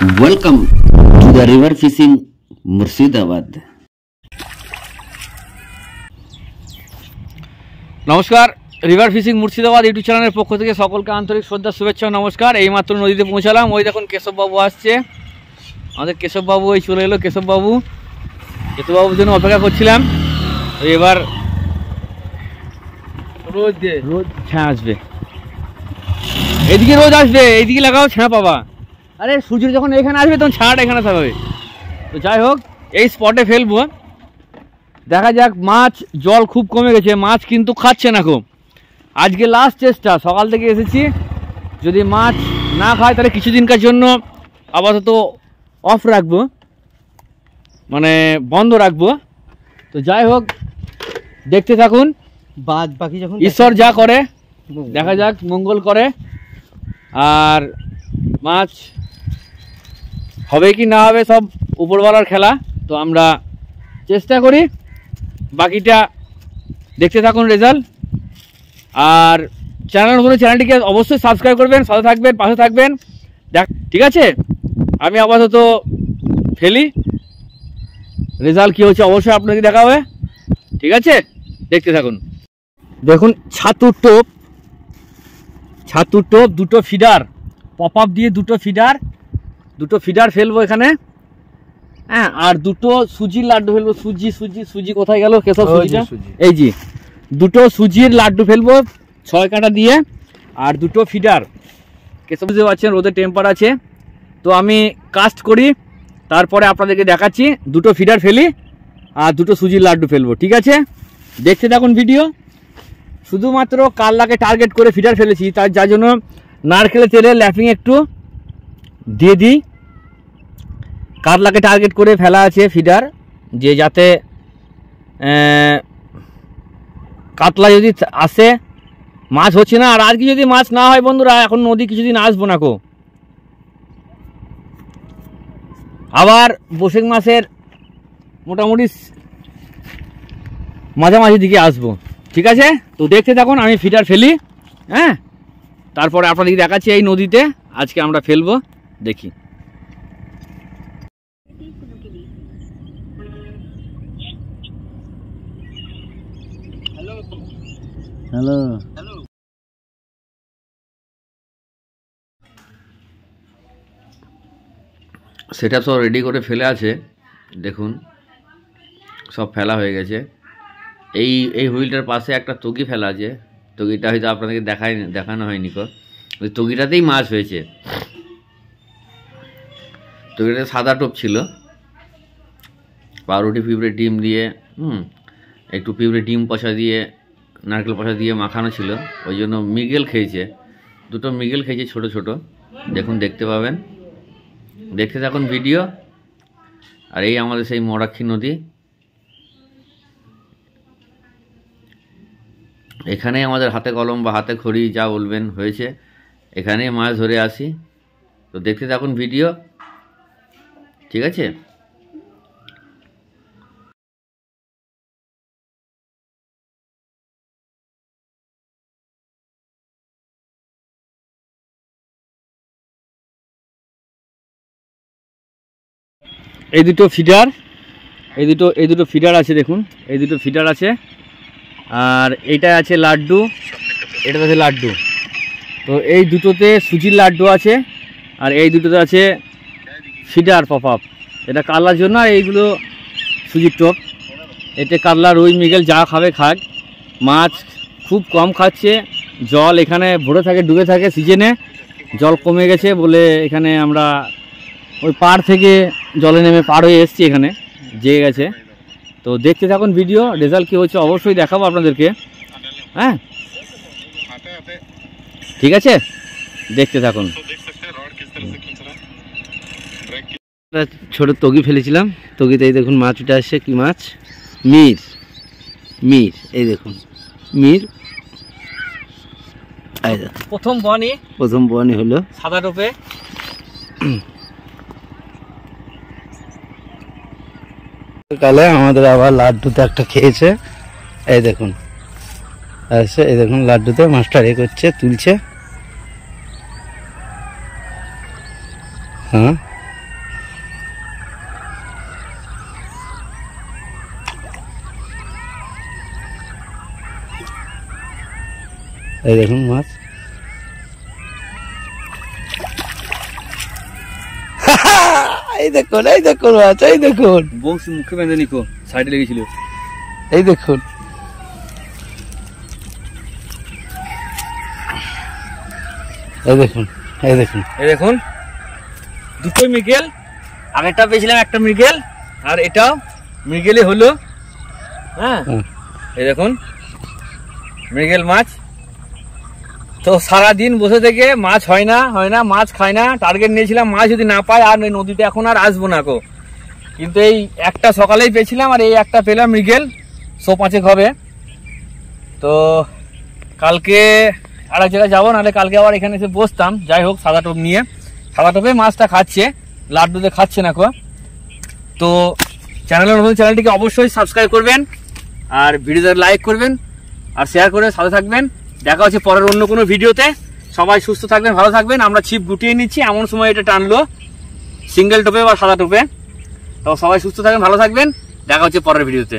Welcome to the river fishing Murshidabad. নমস্কার, river fishing Murshidabad YouTube চ্যানেলের পক্ষ থেকে সকলকে আন্তরিক শ্রদ্ধা শুভেচ্ছা নমস্কার। এইমাত্র নদীতে পৌঁছালাম। ওই দেখুন কেশববাবু আসছে, আমাদের কেশববাবু এই চলে এলো। কেশববাবুর জন্য অপেক্ষা করছিলাম। এবার রোজ ছায়া আসবে, এইদিকে রোজ আসবে, এইদিকে লাগাও ছায়া পাবা। আরে সূর্য যখন এখানে আসবে তখন ছায়াটা এখানে থাকবে। তো যাই হোক, এই স্পটে ফেলবো, দেখা যাক। মাছ জল খুব কমে গেছে, মাছ কিন্তু খাচ্ছে না খুব। আজকে লাস্ট চেষ্টা, সকাল থেকে এসেছি। যদি মাছ না খায় তাহলে কিছুদিনকার জন্য আপাতত অফ রাখবো, মানে বন্ধ রাখবো। তো যাই হোক, দেখতে থাকুন। বাদ বাকি যখন ঈশ্বর যা করে দেখা যাক, মঙ্গল করে। আর মাছ হবে কি না হবে সব উপরওয়ালার খেলা। তো আমরা চেষ্টা করি, বাকিটা দেখতে থাকুন রেজাল্ট। আর চ্যানেলটিকে অবশ্যই সাবস্ক্রাইব করবেন, সাথে থাকবেন, পাশে থাকবেন। ঠিক আছে, আমি আপাতত ফেলি, রেজাল্ট কী হচ্ছে অবশ্যই আপনাকে দেখাবে। ঠিক আছে, দেখতে থাকুন। দেখুন ছাতুর টোপ, দুটো ফিডার, পপ আপ দিয়ে দুটো ফিডার ফেলবো এখানে। হ্যাঁ, আর দুটো সুজির লাড্ডু ফেলবো। সুজি কোথায় গেল? কেসব সুজিটা এই যে, দুটো সুজির লাড্ডু ফেলবো 6 কাঁটা দিয়ে, আর দুটো ফিডার। কেসব বুঝতে পারছেন রোদের টেম্পার আছে। তো আমি কাস্ট করি, তারপরে আপনাদেরকে দেখাচ্ছি। দুটো ফিডার ফেলি আর দুটো সুজির লাড্ডু ফেলবো। ঠিক আছে, দেখতে থাকুন ভিডিও। শুধুমাত্র কাল্লাকে টার্গেট করে ফিডার ফেলেছি, যার জন্য নারকেলের তেলে ল্যাপিং একটু দিয়ে দিই। কাতলাকে টার্গেট করে ফেলা আছে ফিডার, যে যাতে কাতলা যদি আসে, মাছ হচ্ছে না। আর আজকে যদি মাছ না হয় বন্ধুরা, এখন নদী কিছুদিন আসবো না কো। আবার বৈশাখ মাসের মোটামুটি মাঝামাঝি দিকে আসবো। ঠিক আছে, তো দেখতে থাকুন, আমি ফিডার ফেলি। হ্যাঁ, তারপরে আপনাদেরকে দেখাচ্ছি এই নদীতে আজকে আমরা ফেলবো। দেখি। হ্যালো, সেটা সব রেডি করে ফেলে আছে। দেখুন সব ফেলা হয়ে গেছে। এই হুইলটার পাশে একটা তগি ফেলা আছে। তগিটা হয়তো আপনাদেরকে দেখানো হয়নি কো। ওই তগিটাতেই মাছ হয়েছে। তগিটাতে সাদা টোপ ছিল, পাউরুটি পিঁপড়ে ডিম দিয়ে, একটু পিঁপড়ে ডিম পচা দিয়ে, নারকেল পচা দিয়ে মাখানো ছিল। ওই জন্য মৃগেল খেয়েছে, দুটো মৃগেল খেয়েছে ছোট ছোট। দেখুন, দেখতে পাবেন, দেখতে থাকুন ভিডিও। আর এই আমাদের সেই মরাক্ষী নদী, এখানে আমাদের হাতে কলম বা হাতে খড়ি যা বলবেন হয়েছে, এখানে মাছ ধরে আসি। তো দেখতে থাকুন ভিডিও। ঠিক আছে, এই দুটো ফিডার আছে। দেখুন এই দুটো ফিডার আছে, আর এইটা আছে লাড্ডু, এটা আছে লাড্ডু। তো এই দুটোতে সুজির লাড্ডু আছে, আর এই দুটোতে আছে ফিডার পপ আপ। এটা কাতলার জন্য, আর এইগুলো সুজির টোপ। এতে কাতলা, রুই, মৃগেল যা খাবে খাক। মাছ খুব কম খাচ্ছে, জল এখানে ভরে থাকে, ডুবে থাকে। সিজনে জল কমে গেছে বলে এখানে আমরা ওই পাড় থেকে জলে নেমে পার হয়ে এসেছি, এখানে জেগে গেছে। তো দেখতে থাকুন ভিডিও, রেজাল্ট কী হচ্ছে অবশ্যই দেখাবো আপনাদেরকে। হ্যাঁ, ঠিক আছে, দেখতে থাকুন। ছোট তগি ফেলেছিলাম, তগিতে এই দেখুন মাছ উঠে আসছে। কি মাছ? মির। এই দেখুন মির, প্রথম বনি হলো সাদা টোপে। কালে আমাদের আবার লাড্ডুতে একটা খেয়েছে। এই দেখুন আসছে, এই দেখুন লাড্ডুতে মাছটা করছে, তুলছে। হ্যাঁ, এই দেখুন মাছ, এই দেখুন মাছ, এই দেখুন, বংশী মুখে বেঁধে নিকো, সাইডে লেগেছিল। এই দেখুন, এই দেখুন, এই দেখুন, এই দেখুন দুটোই মৃগেল, আগেরটা পেয়েছিলাম একটা মৃগেল, আর এটাও মৃগেলই হলো। হ্যাঁ, এই দেখুন মৃগেল মাছ। তো সারাদিন বসে থেকে মাছ হয় না, মাছ খায় না। টার্গেট নিয়েছিলাম মাছ যদি না পাই আর নদীতে এখন আর আসবো না কো, কিন্তু এই একটা সকালেই পেয়েছিলাম আর এই একটা পেলাম মৃগেল, 100-5 হবে। তো কালকে আর এক জায়গায় যাবো, নাহলে কালকে আবার এখানে এসে বসতাম। যাই হোক, সাদা টোপ নিয়ে, সাদা টোপে মাছটা খাচ্ছে, লাড্ডুতে খাচ্ছে না কো। তো চ্যানেলের নতুন, চ্যানেলটিকে অবশ্যই সাবস্ক্রাইব করবেন আর ভিডিওতে লাইক করবেন আর শেয়ার করে সাথে থাকবেন। দেখা হচ্ছে পরের অন্য কোনো ভিডিওতে। সবাই সুস্থ থাকবেন, ভালো থাকবেন। আমরা ছিপ গুটিয়ে নিচ্ছি, এমন সময় এটা টানলো সিঙ্গেল টোপে বা সাদা টোপে। তো সবাই সুস্থ থাকবেন, ভালো থাকবেন। দেখা হচ্ছে পরের ভিডিওতে।